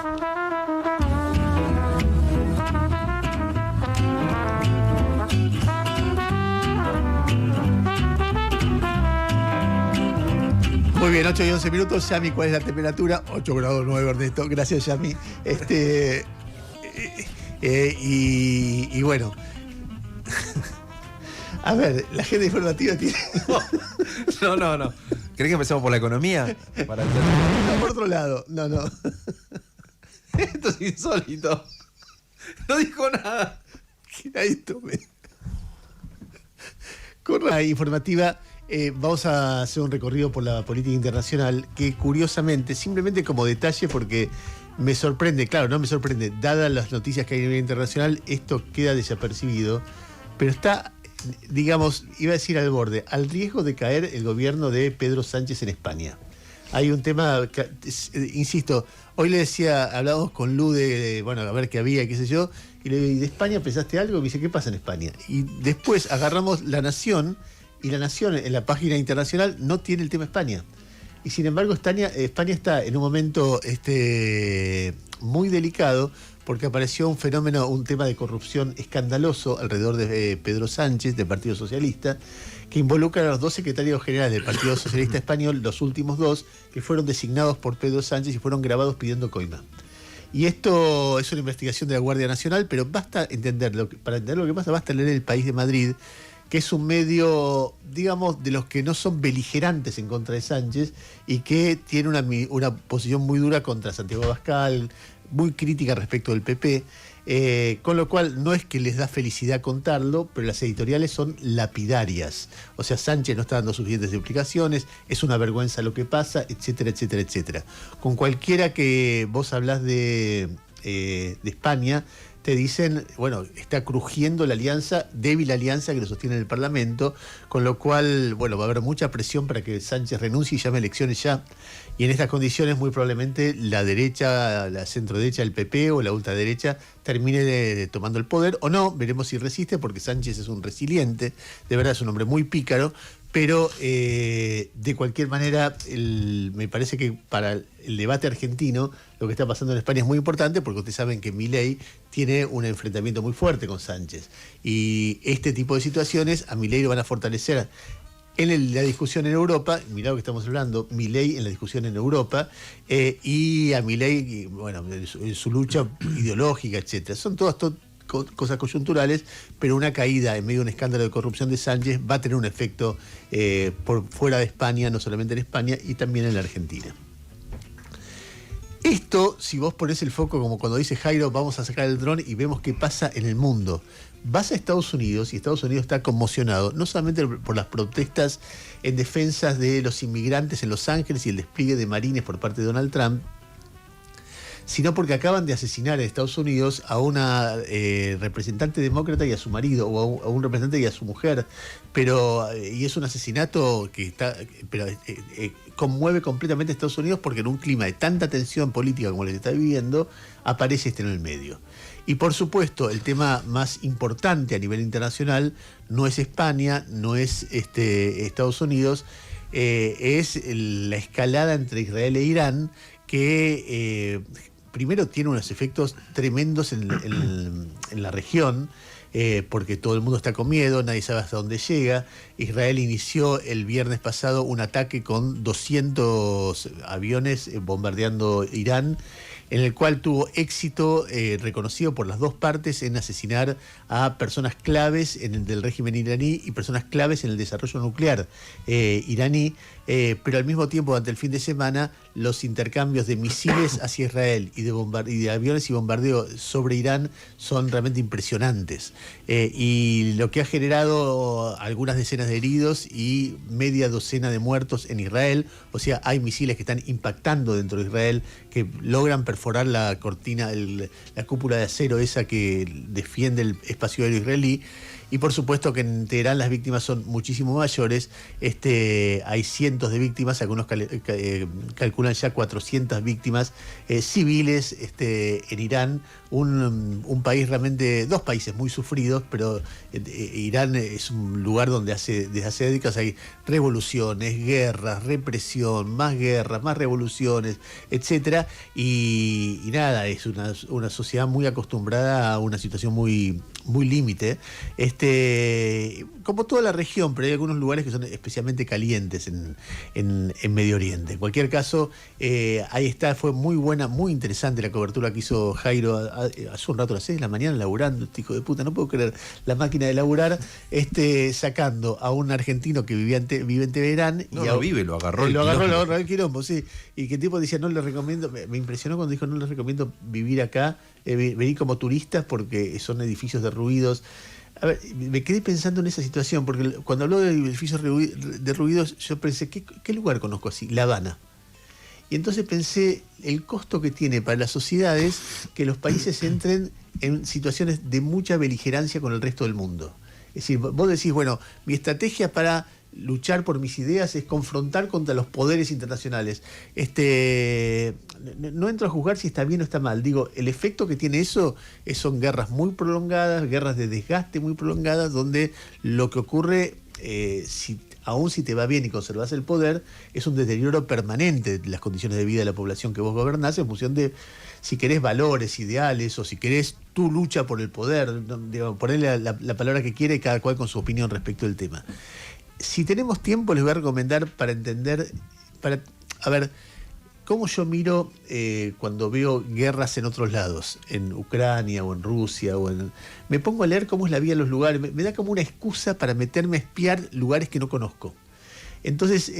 Muy bien, 8 y 11 minutos. Yami, ¿cuál es la temperatura? 8 grados 9, Ernesto. Gracias, Yami. Y bueno. A ver, la agenda informativa tiene... No. ¿Crees que empecemos por la economía? No, por otro lado. No. Esto es insólito. No dijo nada. ¿Qué era esto? Con la informativa... vamos a hacer un recorrido por la política internacional que, curiosamente, simplemente como detalle, porque me sorprende, claro, no me sorprende, dadas las noticias que hay a nivel internacional, esto queda desapercibido, pero está, digamos, iba a decir al borde, al riesgo de caer el gobierno de Pedro Sánchez en España. Hay un tema, insisto, hoy le decía, hablábamos con Lu bueno, a ver qué había, qué sé yo, y le digo, ¿y de España pensaste algo? Y me dice, ¿qué pasa en España? Y después agarramos La Nación, y La Nación en la página internacional no tiene el tema España. Y sin embargo España está en un momento muy delicado porque apareció un fenómeno, un tema de corrupción escandaloso alrededor de Pedro Sánchez, del Partido Socialista, que involucra a los dos secretarios generales del Partido Socialista Español, los últimos dos, que fueron designados por Pedro Sánchez y fueron grabados pidiendo coima. Y esto es una investigación de la Guardia Nacional, pero basta entenderlo. Para entender lo que pasa, basta leer El País de Madrid, que es un medio, digamos, de los que no son beligerantes en contra de Sánchez y que tiene una posición muy dura contra Santiago Abascal, muy crítica respecto del PP, con lo cual no es que les da felicidad contarlo, pero las editoriales son lapidarias. O sea, Sánchez no está dando suficientes explicaciones, es una vergüenza lo que pasa, etcétera, etcétera, etcétera. Con cualquiera que vos hablás de España, te dicen, bueno, está crujiendo la alianza, débil alianza que lo sostiene en el Parlamento, con lo cual, bueno, va a haber mucha presión para que Sánchez renuncie y llame elecciones ya. Y en estas condiciones, muy probablemente, la derecha, la centroderecha, el PP o la ultraderecha termine tomando el poder, o no, veremos si resiste, porque Sánchez es un resiliente, de verdad es un hombre muy pícaro, pero de cualquier manera, me parece que para el debate argentino, lo que está pasando en España es muy importante, porque ustedes saben que Milei tiene un enfrentamiento muy fuerte con Sánchez. Y este tipo de situaciones a Milei lo van a fortalecer en la discusión en Europa. Mirá lo que estamos hablando, Milei en la discusión en Europa, y a Milei, bueno, en su lucha ideológica, etcétera. Son todas cosas coyunturales, pero una caída en medio de un escándalo de corrupción de Sánchez va a tener un efecto por fuera de España, no solamente en España, y también en la Argentina. Esto, si vos ponés el foco, como cuando dice Jairo, vamos a sacar el dron y vemos qué pasa en el mundo. Vas a Estados Unidos y Estados Unidos está conmocionado, no solamente por las protestas en defensa de los inmigrantes en Los Ángeles y el despliegue de marines por parte de Donald Trump, sino porque acaban de asesinar en Estados Unidos a una representante demócrata y a su marido, o a un representante y a su mujer, y es un asesinato que conmueve completamente a Estados Unidos, porque en un clima de tanta tensión política como el que está viviendo, aparece en el medio. Y por supuesto, el tema más importante a nivel internacional no es España, no es Estados Unidos, es la escalada entre Israel e Irán, que primero tiene unos efectos tremendos en la región, porque todo el mundo está con miedo, nadie sabe hasta dónde llega. Israel inició el viernes pasado un ataque con 200 aviones bombardeando Irán, en el cual tuvo éxito reconocido por las dos partes en asesinar a personas claves del régimen iraní y personas claves en el desarrollo nuclear iraní, pero al mismo tiempo, durante el fin de semana, los intercambios de misiles hacia Israel y de aviones y bombardeo sobre Irán son realmente impresionantes. Y lo que ha generado algunas decenas de heridos y media docena de muertos en Israel. O sea, hay misiles que están impactando dentro de Israel, que logran perforar la cortina, la cúpula de acero esa que defiende el espacio aéreo israelí. Y por supuesto que en Teherán las víctimas son muchísimo mayores. Hay cientos de víctimas, algunos calculan ya 400 víctimas civiles en Irán, un país realmente, dos países muy sufridos, pero Irán es un lugar donde desde hace décadas hay revoluciones, guerras, represión, más guerras, más revoluciones, etcétera, y nada, es una sociedad muy acostumbrada a una situación muy límite, como toda la región, pero hay algunos lugares que son especialmente calientes en Medio Oriente. En cualquier caso, ahí está, fue muy buena, muy interesante la cobertura que hizo Jairo hace un rato, a las 6 de la mañana, laburando, este hijo de puta, no puedo creer, la máquina de laburar, sacando a un argentino que vive en Teherán. No, lo vive, lo agarró el lo quilombo. agarró el quilombo, sí. Y que el tipo decía, no le recomiendo, me impresionó cuando dijo, no les recomiendo vivir acá, venir como turistas porque son edificios derruidos. A ver, me quedé pensando en esa situación, porque cuando habló de edificios derruidos, yo pensé, ¿qué lugar conozco así? La Habana. Y entonces pensé el costo que tiene para las sociedades que los países entren en situaciones de mucha beligerancia con el resto del mundo. Es decir, vos decís, bueno, mi estrategia para luchar por mis ideas es confrontar contra los poderes internacionales. No entro a juzgar si está bien o está mal. Digo, el efecto que tiene eso son guerras muy prolongadas, guerras de desgaste muy prolongadas, donde lo que ocurre, aún si te va bien y conservas el poder, es un deterioro permanente de las condiciones de vida de la población que vos gobernás en función de, si querés, valores, ideales, o si querés tu lucha por el poder, ponerle la palabra que quiere, cada cual con su opinión respecto del tema. Si tenemos tiempo, les voy a recomendar para entender, a ver, cómo yo miro cuando veo guerras en otros lados, en Ucrania o en Rusia, me pongo a leer cómo es la vida en los lugares, me da como una excusa para meterme a espiar lugares que no conozco. Entonces,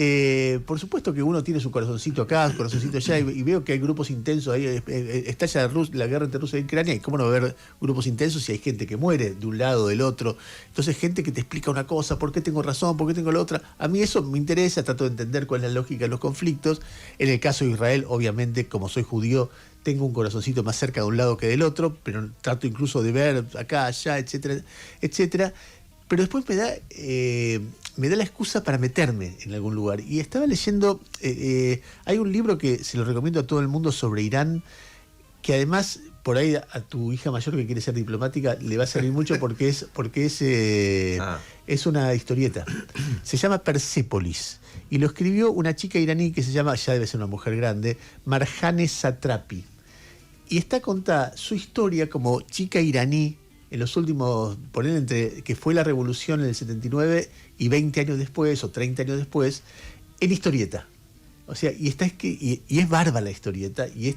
por supuesto que uno tiene su corazoncito acá, su corazoncito allá, y veo que hay grupos intensos ahí, estalla la guerra entre Rusia y Ucrania, y cómo no va a haber grupos intensos si hay gente que muere de un lado o del otro. Entonces, gente que te explica una cosa, por qué tengo razón, por qué tengo la otra. A mí eso me interesa, trato de entender cuál es la lógica de los conflictos. En el caso de Israel, obviamente, como soy judío, tengo un corazoncito más cerca de un lado que del otro, pero trato incluso de ver acá, allá, etcétera, etcétera. Pero después me da la excusa para meterme en algún lugar. Y estaba leyendo, hay un libro que se lo recomiendo a todo el mundo sobre Irán, que además, por ahí a tu hija mayor que quiere ser diplomática, le va a servir mucho porque es una historieta. Se llama Persépolis. Y lo escribió una chica iraní que se llama, ya debe ser una mujer grande, Marjane Satrapi. Y está contada su historia como chica iraní, en los últimos, poner entre que fue la revolución en el 79 y 20 años después o 30 años después, en historieta. O sea, y es bárbara la historieta, y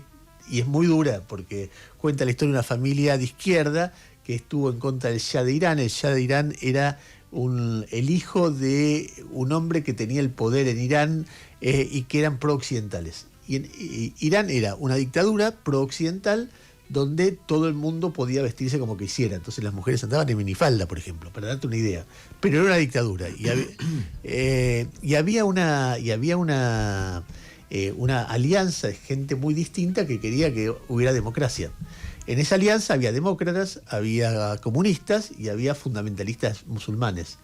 es muy dura, porque cuenta la historia de una familia de izquierda que estuvo en contra del Shah de Irán. El Shah de Irán era el hijo de un hombre que tenía el poder en Irán y que eran pro-occidentales. Y Irán era una dictadura pro-occidental, donde todo el mundo podía vestirse como quisiera. Entonces las mujeres andaban en minifalda, por ejemplo, para darte una idea. Pero era una dictadura. Y había una alianza de gente muy distinta que quería que hubiera democracia. En esa alianza había demócratas, había comunistas y había fundamentalistas musulmanes.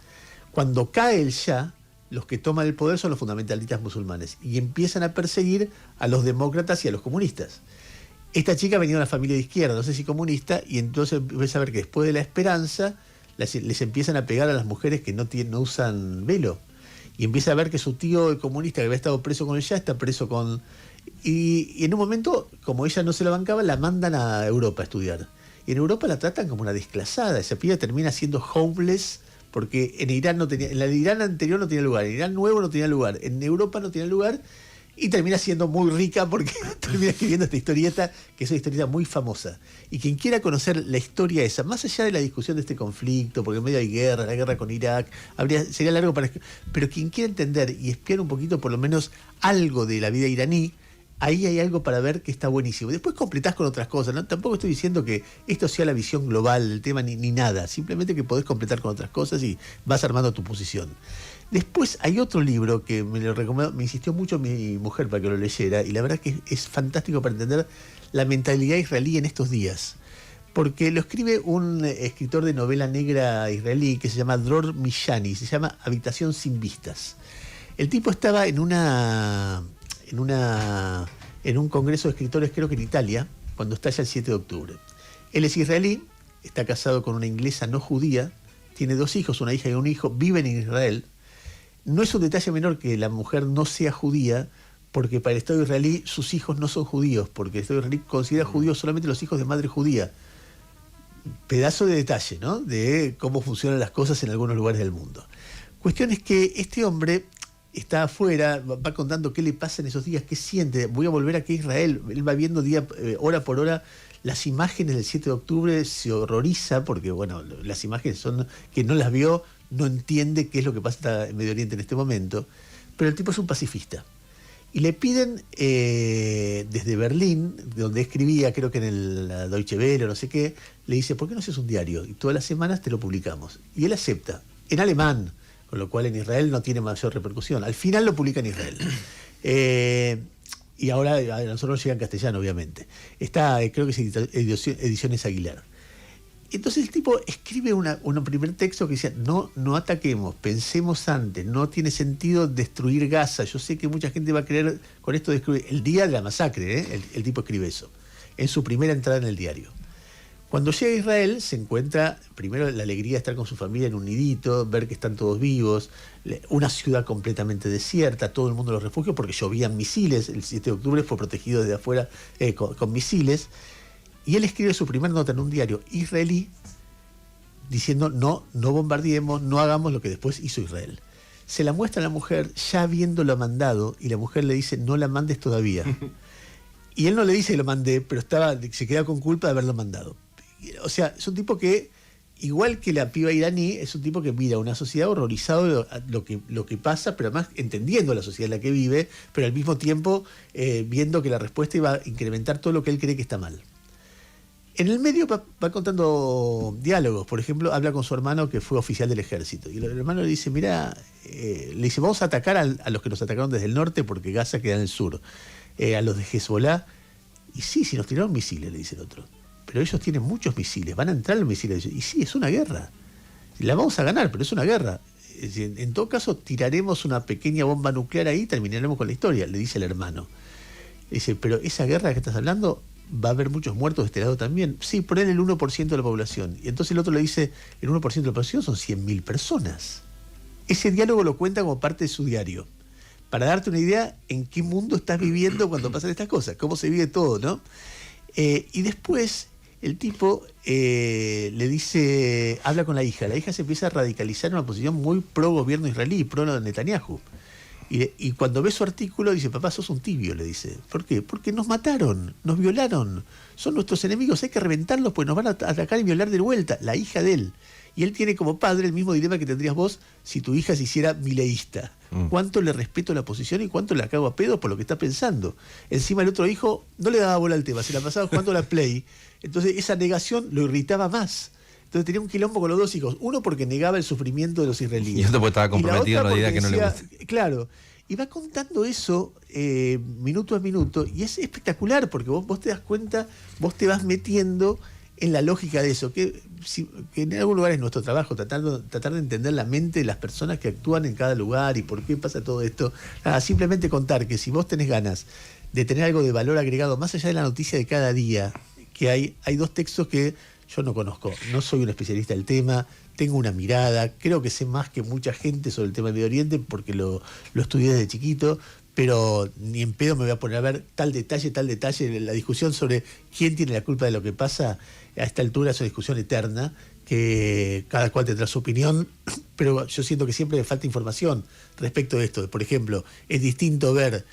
Cuando cae el Shah, los que toman el poder son los fundamentalistas musulmanes y empiezan a perseguir a los demócratas y a los comunistas. Esta chica venía de una familia de izquierda, no sé si comunista, y entonces empieza a ver que después de la esperanza les empiezan a pegar a las mujeres que no usan velo. Y empieza a ver que su tío comunista, que había estado preso con ella, está preso con... Y en un momento, como ella no se la bancaba, la mandan a Europa a estudiar. Y en Europa la tratan como una desclasada. Esa piba termina siendo homeless, porque en Irán en el Irán anterior no tenía lugar, en Irán nuevo no tenía lugar, en Europa no tenía lugar. Y termina siendo muy rica porque termina escribiendo esta historieta, que es una historieta muy famosa. Y quien quiera conocer la historia esa, más allá de la discusión de este conflicto, porque en medio hay guerra, la guerra con Irak, sería largo pero quien quiera entender y espiar un poquito, por lo menos, algo de la vida iraní, ahí hay algo para ver que está buenísimo. Después completás con otras cosas, ¿no? Tampoco estoy diciendo que esto sea la visión global del tema ni nada, simplemente que podés completar con otras cosas y vas armando tu posición. Después hay otro libro que me lo recomendó, me insistió mucho mi mujer para que lo leyera, y la verdad que es fantástico para entender la mentalidad israelí en estos días. Porque lo escribe un escritor de novela negra israelí que se llama Dror Mishani, se llama Habitación sin vistas. El tipo estaba en un congreso de escritores, creo que en Italia, cuando estalla el 7 de octubre. Él es israelí, está casado con una inglesa no judía, tiene 2 hijos, una hija y un hijo, viven en Israel. No es un detalle menor que la mujer no sea judía, porque para el Estado israelí sus hijos no son judíos, porque el Estado israelí considera judíos solamente los hijos de madre judía. Pedazo de detalle, ¿no? De cómo funcionan las cosas en algunos lugares del mundo. Cuestión es que este hombre está afuera, va contando qué le pasa en esos días, qué siente. Voy a volver aquí a Israel. Él va viendo hora por hora las imágenes del 7 de octubre, se horroriza porque, bueno, las imágenes son que no las vio, no entiende qué es lo que pasa en Medio Oriente en este momento. Pero el tipo es un pacifista. Y le piden desde Berlín, donde escribía, creo que en el Deutsche Welle o no sé qué, le dice, ¿por qué no haces un diario? Y todas las semanas te lo publicamos. Y él acepta, en alemán, con lo cual en Israel no tiene mayor repercusión. Al final lo publica en Israel. Y ahora a nosotros nos llega en castellano, obviamente. Está, creo que es Ediciones Aguilar. Entonces el tipo escribe un primer texto que decía, no ataquemos, pensemos antes, no tiene sentido destruir Gaza. Yo sé que mucha gente va a creer con esto destruir. El día de la masacre, el tipo escribe eso, en su primera entrada en el diario. Cuando llega a Israel se encuentra primero la alegría de estar con su familia en un nidito, ver que están todos vivos, una ciudad completamente desierta, todo el mundo en los refugios porque llovían misiles, el 7 de octubre fue protegido desde afuera con misiles. Y él escribe su primera nota en un diario israelí diciendo no bombardeemos, no hagamos lo que después hizo Israel. Se la muestra a la mujer ya habiéndolo mandado y la mujer le dice no la mandes todavía. Y él no le dice que lo mandé, pero se queda con culpa de haberlo mandado. O sea, es un tipo que, igual que la piba iraní, es un tipo que mira una sociedad horrorizado de lo que pasa, pero además entendiendo la sociedad en la que vive, pero al mismo tiempo viendo que la respuesta iba a incrementar todo lo que él cree que está mal. En el medio va contando diálogos. Por ejemplo, habla con su hermano que fue oficial del ejército. Y el hermano le dice, mira, vamos a atacar a los que nos atacaron desde el norte porque Gaza queda en el sur. A los de Hezbollah. Y sí, si nos tiraron misiles, le dice el otro. Pero ellos tienen muchos misiles, van a entrar los misiles. Y sí, es una guerra. La vamos a ganar, pero es una guerra. En todo caso, tiraremos una pequeña bomba nuclear ahí y terminaremos con la historia, le dice el hermano. Le dice, pero esa guerra que estás hablando... va a haber muchos muertos de este lado también. Sí, por él el 1% de la población. Y entonces el otro le dice, el 1% de la población son 100.000 personas. Ese diálogo lo cuenta como parte de su diario. Para darte una idea en qué mundo estás viviendo cuando pasan estas cosas, cómo se vive todo, ¿no? Y después el tipo le dice, habla con la hija. La hija se empieza a radicalizar en una posición muy pro gobierno israelí, pro Netanyahu. Y cuando ve su artículo dice, papá, sos un tibio, le dice. ¿Por qué? Porque nos mataron, nos violaron. Son nuestros enemigos, hay que reventarlos pues nos van a atacar y violar de vuelta. La hija de él. Y él tiene como padre el mismo dilema que tendrías vos si tu hija se hiciera mileísta. ¿Cuánto le respeto la posición y cuánto la cago a pedo por lo que está pensando? Encima el otro hijo no le daba bola al tema, se la pasaba jugando a la Play. Entonces esa negación lo irritaba más. Entonces tenía un quilombo con los 2 hijos. Uno porque negaba el sufrimiento de los israelíes. Y otro porque estaba comprometido en una idea que no le gusta. Claro. Y va contando eso minuto a minuto. Y es espectacular porque vos te das cuenta, vos te vas metiendo en la lógica de eso. Que en algún lugar es nuestro trabajo, tratar de entender la mente de las personas que actúan en cada lugar y por qué pasa todo esto. Nada, simplemente contar que si vos tenés ganas de tener algo de valor agregado, más allá de la noticia de cada día, que hay 2 textos que yo no conozco, no soy un especialista del tema, tengo una mirada, creo que sé más que mucha gente sobre el tema del Medio Oriente porque lo estudié desde chiquito, pero ni en pedo me voy a poner a ver tal detalle, la discusión sobre quién tiene la culpa de lo que pasa a esta altura es una discusión eterna, que cada cual tendrá su opinión, pero yo siento que siempre me falta información respecto de esto. Por ejemplo, es distinto ver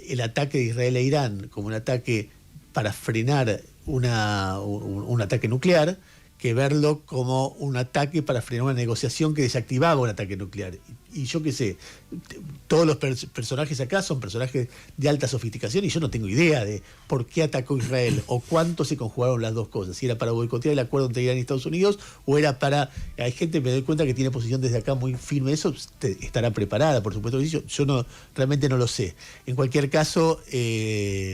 el ataque de Israel a Irán como un ataque para frenar un ataque nuclear, que verlo como un ataque para frenar una negociación que desactivaba un ataque nuclear. Y yo qué sé, todos los personajes acá son personajes de alta sofisticación y yo no tengo idea de por qué atacó Israel o cuánto se conjugaron las dos cosas. Si era para boicotear el acuerdo entre Irán y Estados Unidos o era para... Hay gente, me doy cuenta, que tiene posición desde acá muy firme. Eso estará preparada, por supuesto. Yo no, realmente no lo sé. En cualquier caso,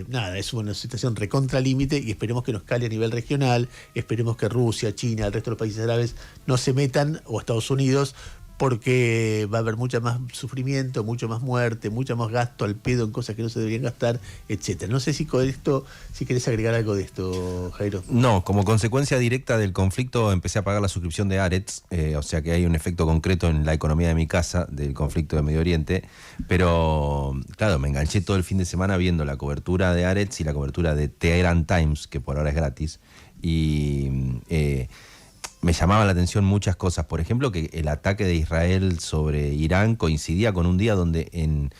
nada, es una situación recontra límite y esperemos que nos cale a nivel regional, esperemos que Rusia, China, el resto de los países árabes no se metan, o Estados Unidos, porque va a haber mucha más sufrimiento, mucho más muerte, mucho más gasto al pedo en cosas que no se deberían gastar, etcétera. No sé si con esto, si querés agregar algo de esto, Jairo. No, como consecuencia directa del conflicto empecé a pagar la suscripción de Aretz, o sea que hay un efecto concreto en la economía de mi casa del conflicto de Medio Oriente, pero claro, me enganché todo el fin de semana viendo la cobertura de Aretz y la cobertura de Tehran Times, que por ahora es gratis, y me llamaban la atención muchas cosas. Por ejemplo, que el ataque de Israel sobre Irán coincidía con un día donde en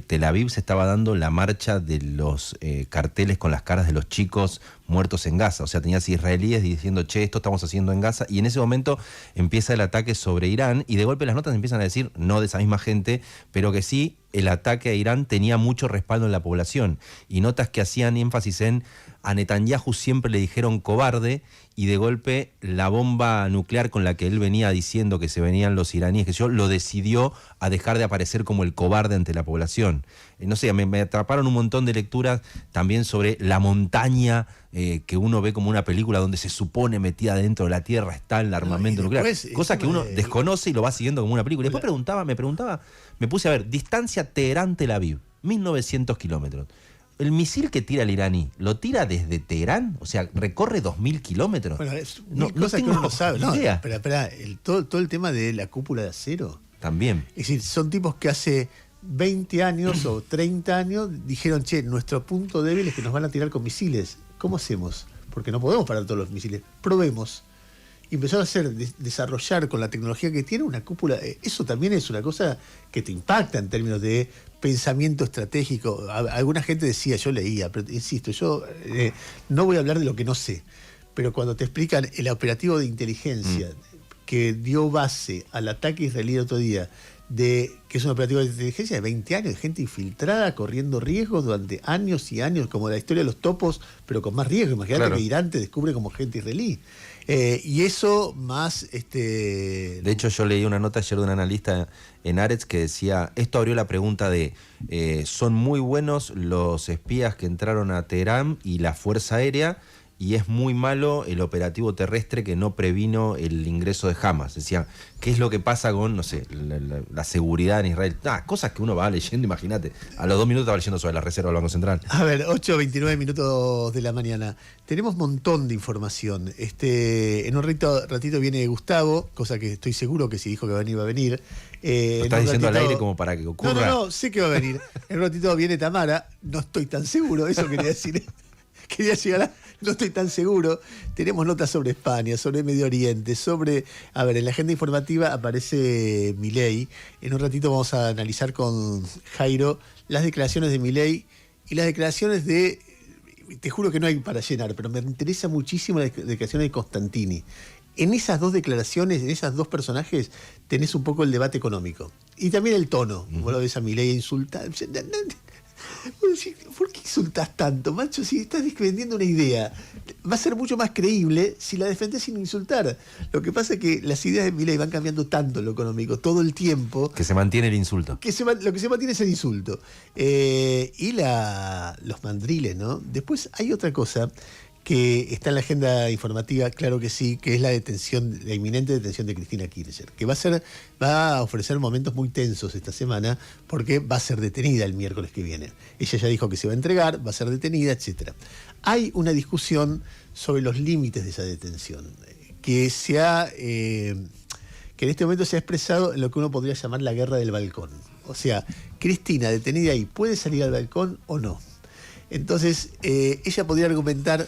Tel Aviv se estaba dando la marcha de los carteles con las caras de los chicos muertos en Gaza. O sea, tenías israelíes diciendo, che, esto estamos haciendo en Gaza. Y en ese momento empieza el ataque sobre Irán y de golpe las notas empiezan a decir, no de esa misma gente, pero que sí, el ataque a Irán tenía mucho respaldo en la población. Y notas que hacían énfasis en a Netanyahu siempre le dijeron cobarde y de golpe la bomba nuclear con la que él venía diciendo que se venían los iraníes, que yo lo decidió a dejar de aparecer como el cobarde ante la población. No sé, me atraparon un montón de lecturas también sobre la montaña que uno ve como una película donde se supone metida dentro de la tierra está el armamento nuclear. Cosa que uno desconoce y lo va siguiendo como una película. Y después me puse a ver, distancia Teherán-Tel Aviv, 1900 kilómetros. El misil que tira el iraní, ¿lo tira desde Teherán? O sea, recorre 2000 kilómetros. Bueno, es una cosa que uno no sabe. No, espera, todo el tema de la cúpula de acero. También. Es decir, son tipos que hace 20 años o 30 años dijeron, che, nuestro punto débil es que nos van a tirar con misiles. ¿Cómo hacemos? Porque no podemos parar todos los misiles. Probemos. Y empezó a desarrollar con la tecnología que tiene una cúpula. Eso también es una cosa que te impacta en términos de pensamiento estratégico. Alguna gente decía, yo leía, pero insisto, yo no voy a hablar de lo que no sé, pero cuando te explican el operativo de inteligencia que dio base al ataque israelí el otro día, que es un operativo de inteligencia de 20 años, de gente infiltrada, corriendo riesgos durante años y años, como la historia de los topos, pero con más riesgo. Imagínate que Irán te descubre como gente israelí. Y eso más... De hecho, yo leí una nota ayer de un analista en Aretz que decía, esto abrió la pregunta de, son muy buenos los espías que entraron a Teherán y la Fuerza Aérea, y es muy malo el operativo terrestre que no previno el ingreso de Hamas. Decían, ¿qué es lo que pasa con, no sé, la seguridad en Israel? Cosas que uno va leyendo, imagínate. A los 2 minutos estaba leyendo sobre la reserva del Banco Central. A ver, 8:29 minutos de la mañana. Tenemos un montón de información. En un ratito viene Gustavo, cosa que estoy seguro que si dijo que va a venir. Lo estás diciendo al aire como para que ocurra. No, sé que va a venir. En un ratito viene Tamara, no estoy tan seguro, eso quería decir. Quería llegar a... No estoy tan seguro. Tenemos notas sobre España, sobre Medio Oriente, A ver, en la agenda informativa aparece Milei. En un ratito vamos a analizar con Jairo las declaraciones de Milei y las declaraciones de... Te juro que no hay para llenar, pero me interesa muchísimo las declaraciones de Constantini. En esas dos declaraciones, en esos dos personajes, tenés un poco el debate económico. Y también el tono. Vos lo ves a Milei insultar... ¿Por qué insultás tanto, macho? Si estás vendiendo una idea, va a ser mucho más creíble si la defendés sin insultar. Lo que pasa es que las ideas de Milei van cambiando tanto en lo económico todo el tiempo. Que se mantiene el insulto. Lo que se mantiene es el insulto. Y los mandriles, ¿no? Después hay otra cosa que está en la agenda informativa, claro que sí, que es la inminente detención de Cristina Kirchner, que va a ofrecer momentos muy tensos esta semana, porque va a ser detenida el miércoles que viene. Ella ya dijo que se va a entregar, va a ser detenida, etc. Hay una discusión sobre los límites de esa detención, que en este momento se ha expresado en lo que uno podría llamar la guerra del balcón. O sea, Cristina, detenida ahí, ¿puede salir al balcón o no? Entonces, ella podría argumentar,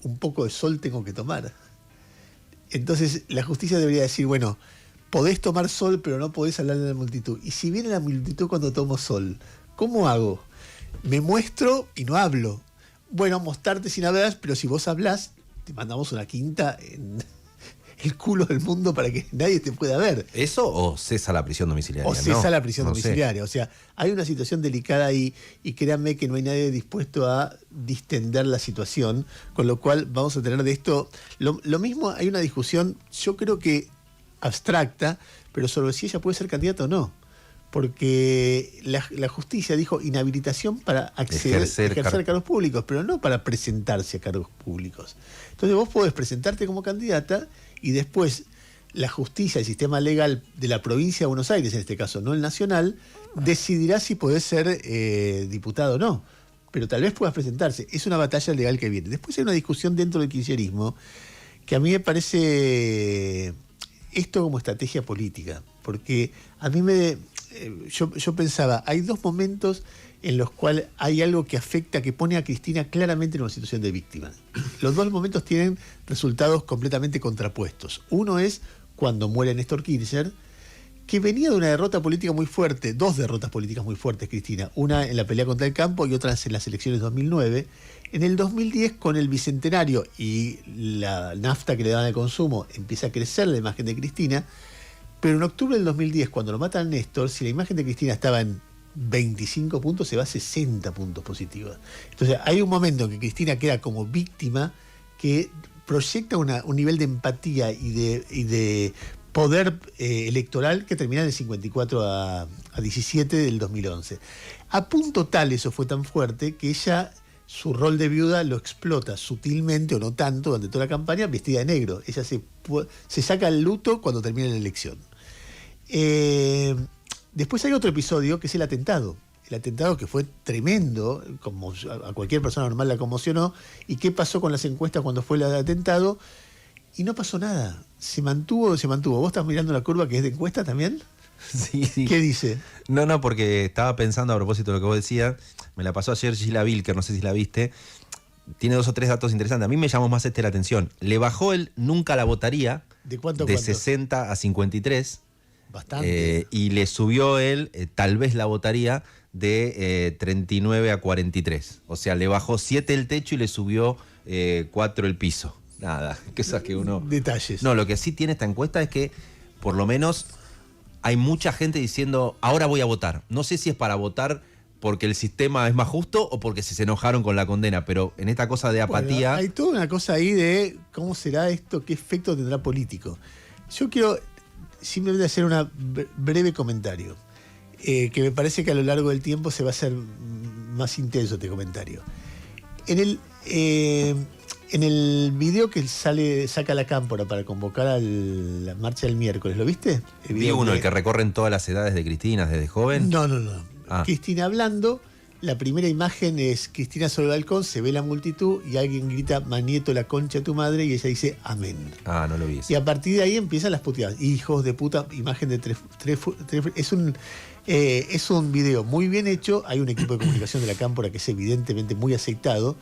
un poco de sol tengo que tomar. Entonces la justicia debería decir, bueno, podés tomar sol pero no podés hablar de la multitud. Y si viene la multitud cuando tomo sol, ¿cómo hago? Me muestro y no hablo. Bueno, mostrarte sin hablar, pero si vos hablás, te mandamos una quinta el culo del mundo para que nadie te pueda ver. ¿Eso o cesa la prisión domiciliaria? O cesa la prisión no sé. domiciliaria. O sea, hay una situación delicada ahí y créanme que no hay nadie dispuesto a distender la situación, con lo cual vamos a tener de esto... Lo mismo, hay una discusión, yo creo que abstracta, pero sobre si ella puede ser candidata o no. Porque la justicia dijo inhabilitación para ejercer cargos públicos, pero no para presentarse a cargos públicos. Entonces vos podés presentarte como candidata y después la justicia, el sistema legal de la provincia de Buenos Aires, en este caso, no el nacional, decidirá si podés ser diputado o no. Pero tal vez puedas presentarse. Es una batalla legal que viene. Después hay una discusión dentro del kirchnerismo que a mí me parece esto como estrategia política. Porque a mí yo pensaba, hay dos momentos en los cuales hay algo que afecta, que pone a Cristina claramente en una situación de víctima. Los dos momentos tienen resultados completamente contrapuestos. Uno es cuando muere Néstor Kirchner, que venía de una derrota política muy fuerte, dos derrotas políticas muy fuertes, Cristina. Una en la pelea contra el campo y otra en las elecciones de 2009. En el 2010, con el bicentenario y la nafta que le daban de consumo, empieza a crecer la imagen de Cristina. Pero en octubre del 2010, cuando lo matan a Néstor, si la imagen de Cristina estaba en 25 puntos, se va a 60 puntos positivos. Entonces hay un momento en que Cristina queda como víctima que proyecta un nivel de empatía y de poder electoral que termina del 54 a 17 del 2011. A punto tal eso fue tan fuerte que ella, su rol de viuda lo explota sutilmente o no tanto durante toda la campaña vestida de negro. Ella se saca el luto cuando termina la elección. Después hay otro episodio que es el atentado. El atentado que fue tremendo, como a cualquier persona normal la conmocionó. ¿Y qué pasó con las encuestas cuando fue el atentado? Y no pasó nada. Se mantuvo. ¿Vos estás mirando la curva que es de encuesta también? Sí, sí. ¿Qué dice? No, porque estaba pensando a propósito de lo que vos decías. Me la pasó ayer Gisela Vilker, no sé si la viste. Tiene 2 o 3 datos interesantes. A mí me llamó más la atención. Le bajó el nunca la votaría. ¿De cuánto? 60 a 53. Bastante. Y le subió él, tal vez la votaría, de 39 a 43. O sea, le bajó 7 el techo y le subió 4 el piso. Nada, cosas que uno... Detalles. No, lo que sí tiene esta encuesta es que, por lo menos, hay mucha gente diciendo, ahora voy a votar. No sé si es para votar porque el sistema es más justo o porque se enojaron con la condena, pero en esta cosa de apatía... Bueno, hay toda una cosa ahí de cómo será esto, qué efecto tendrá político. Yo quiero simplemente hacer un breve comentario, que me parece que a lo largo del tiempo se va a hacer más intenso este comentario. En el video que saca la Cámpora para convocar a la marcha del miércoles, ¿lo viste? Vi uno, el que recorren todas las edades de Cristina, desde joven. No. Ah. Cristina hablando. La primera imagen es Cristina sobre el balcón, se ve la multitud y alguien grita, Manieto, la concha de tu madre, y ella dice, amén. Ah, no lo vi. Y a partir de ahí empiezan las puteadas. Hijos de puta, imagen de tres es un video muy bien hecho, hay un equipo de comunicación de la Cámpora que es evidentemente muy aceitado.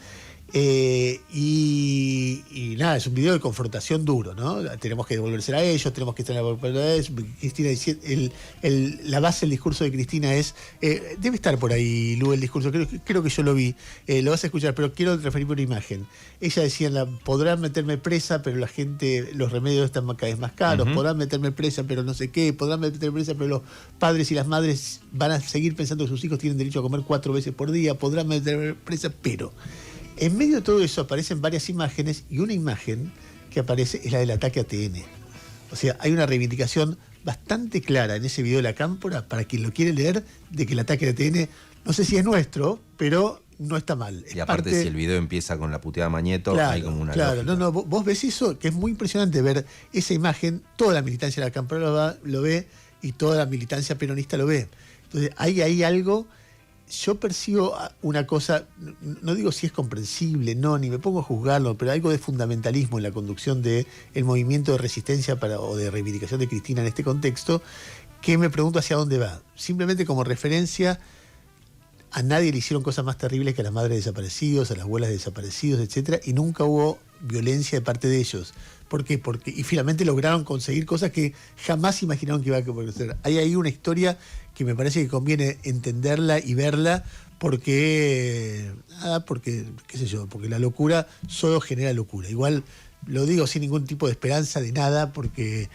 Y nada, es un video de confrontación duro, ¿no? Tenemos que devolvérsela a ellos, tenemos que estar en la Cristina diciendo, la base del discurso de Cristina es, debe estar por ahí, Lu, el discurso, creo que yo lo vi, lo vas a escuchar, pero quiero referirme a una imagen. Ella decía, podrán meterme presa, pero la gente, los remedios están cada vez más caros, podrán meterme presa, pero no sé qué, podrán meterme presa, pero los padres y las madres van a seguir pensando que sus hijos tienen derecho a comer 4 veces por día, podrán meterme presa, pero... En medio de todo eso aparecen varias imágenes y una imagen que aparece es la del ataque a TN. O sea, hay una reivindicación bastante clara en ese video de la Cámpora, para quien lo quiere leer, de que el ataque a TN, no sé si es nuestro, pero no está mal. Y aparte, si el video empieza con la puteada Manieto, claro, hay como una claro, lógica. Vos ves eso, que es muy impresionante ver esa imagen, toda la militancia de la Cámpora lo ve y toda la militancia peronista lo ve. Entonces, hay ahí algo... Yo percibo una cosa, no digo si es comprensible, no, ni me pongo a juzgarlo, pero algo de fundamentalismo en la conducción del movimiento de resistencia o de reivindicación de Cristina en este contexto, que me pregunto hacia dónde va. Simplemente como referencia, a nadie le hicieron cosas más terribles que a las madres de desaparecidos, a las abuelas de desaparecidos, etcétera, y nunca hubo violencia de parte de ellos. ¿Por qué? Y finalmente lograron conseguir cosas que jamás imaginaron que iba a acontecer. Hay ahí una historia que me parece que conviene entenderla y verla, porque, qué sé yo, porque la locura solo genera locura. Igual lo digo sin ningún tipo de esperanza de nada, porque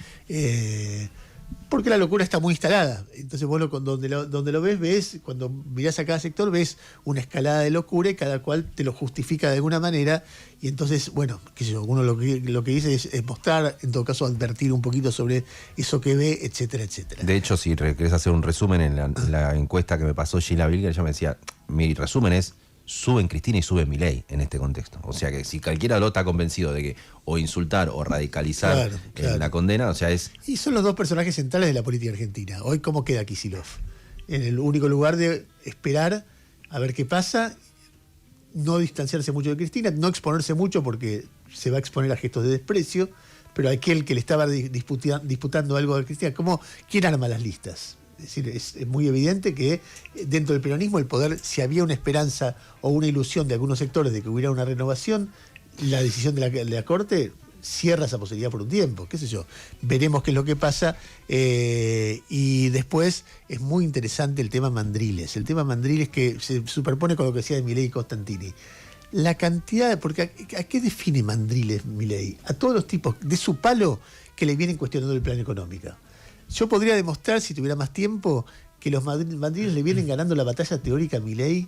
la locura está muy instalada. Entonces vos donde lo ves, cuando mirás a cada sector, ves una escalada de locura y cada cual te lo justifica de alguna manera. Y entonces, bueno, qué sé yo, uno lo que dice es mostrar, en todo caso advertir un poquito sobre eso que ve, etcétera, etcétera. De hecho, si querés hacer un resumen en la encuesta que me pasó Sheila Bilger, ella me decía, mi resumen es: suben Cristina y suben Milei en este contexto. O sea que si cualquiera lo está convencido de que o insultar o radicalizar la condena, o sea, es... Y son los dos personajes centrales de la política argentina. Hoy, ¿cómo queda Kicillof? En el único lugar de esperar a ver qué pasa, no distanciarse mucho de Cristina, no exponerse mucho porque se va a exponer a gestos de desprecio, pero aquel que le estaba disputando algo a Cristina, ¿quién arma las listas? Es decir, es muy evidente que dentro del peronismo el poder, si había una esperanza o una ilusión de algunos sectores de que hubiera una renovación, la decisión de la Corte cierra esa posibilidad por un tiempo, qué sé yo. Veremos qué es lo que pasa. Y después es muy interesante el tema Mandriles. El tema Mandriles que se superpone con lo que decía de Milei y Constantini. La cantidad, porque ¿a qué define Mandriles Milei? A todos los tipos de su palo que le vienen cuestionando el plan económico. Yo podría demostrar, si tuviera más tiempo, que los Mandriles le vienen ganando la batalla teórica a Milei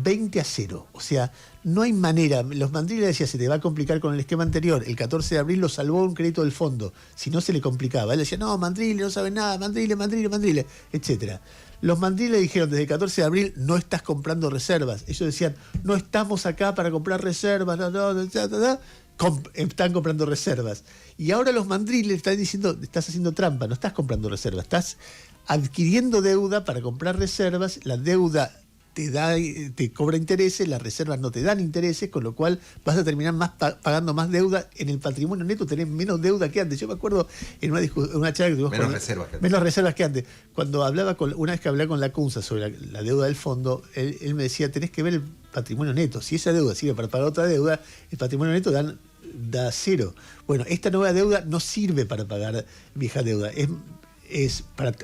20-0. O sea, no hay manera. Los Mandriles decían, se te va a complicar con el esquema anterior. El 14 de abril lo salvó un crédito del fondo. Si no, se le complicaba. Él decía, no, Mandriles no saben nada, Mandriles, etc. Los Mandriles dijeron, desde el 14 de abril no estás comprando reservas. Ellos decían, no estamos acá para comprar reservas, están comprando reservas. Y ahora los Mandriles están diciendo, estás haciendo trampa, no estás comprando reservas, estás adquiriendo deuda para comprar reservas. La deuda te cobra intereses, las reservas no te dan intereses, con lo cual vas a terminar pagando más deuda. En el patrimonio neto tenés menos deuda que antes. Yo me acuerdo en una charla que tuvimos menos reservas que antes. Cuando una vez que hablé con la CUNSA sobre la deuda del fondo, él me decía, tenés que ver el patrimonio neto. Si esa deuda sirve para pagar otra deuda, el patrimonio neto da cero. Bueno, esta nueva deuda no sirve para pagar vieja deuda, es para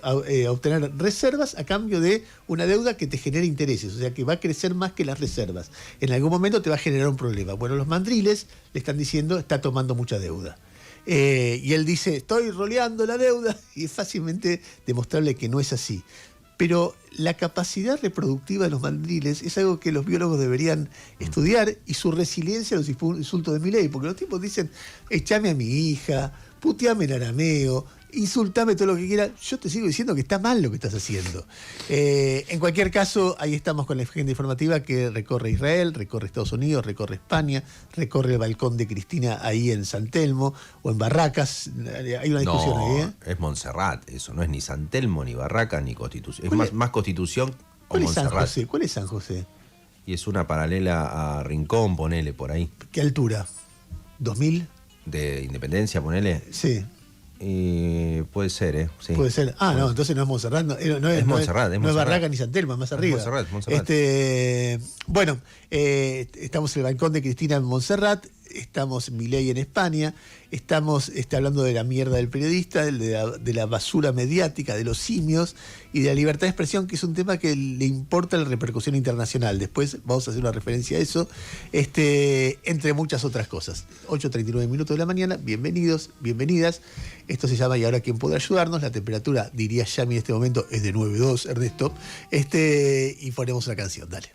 obtener reservas a cambio de una deuda que te genera intereses, o sea que va a crecer más que las reservas. En algún momento te va a generar un problema. Bueno, los Mandriles le están diciendo, está tomando mucha deuda. Y él dice, estoy roleando la deuda, y es fácilmente demostrable que no es así. Pero la capacidad reproductiva de los Mandriles es algo que los biólogos deberían estudiar, y su resiliencia a los insultos de Milei, porque los tipos dicen, echame a mi hija, puteame en arameo, insultame todo lo que quiera, yo te sigo diciendo que está mal lo que estás haciendo. En cualquier caso, ahí estamos con la agenda informativa que recorre Israel, recorre Estados Unidos, recorre España, recorre el balcón de Cristina ahí en San Telmo o en Barracas. Hay una discusión ahí, ¿eh? Es Montserrat, eso no es ni San Telmo, ni Barracas, ni Constitución. Es más Constitución o Montserrat. ¿Cuál es San José? Y es una paralela a Rincón, ponele, por ahí. ¿Qué altura? ¿2000? ¿De Independencia, ponele? Sí. Puede ser, sí. Puede ser. No, entonces no es Montserrat. No es Montserrat. No es Barraca ni San Telmo, más arriba. Montserrat. Bueno, estamos en el balcón de Cristina en Montserrat, estamos Milei en España, estamos hablando de la mierda del periodista, de la basura mediática, de los simios y de la libertad de expresión, que es un tema que le importa la repercusión internacional. Después vamos a hacer una referencia a eso, entre muchas otras cosas. 8:39 minutos de la mañana, bienvenidos, bienvenidas. Esto se llama ¿Y ahora quién podrá ayudarnos? La temperatura, diría Yami en este momento, es de 9,2, Ernesto. Y ponemos una canción, dale.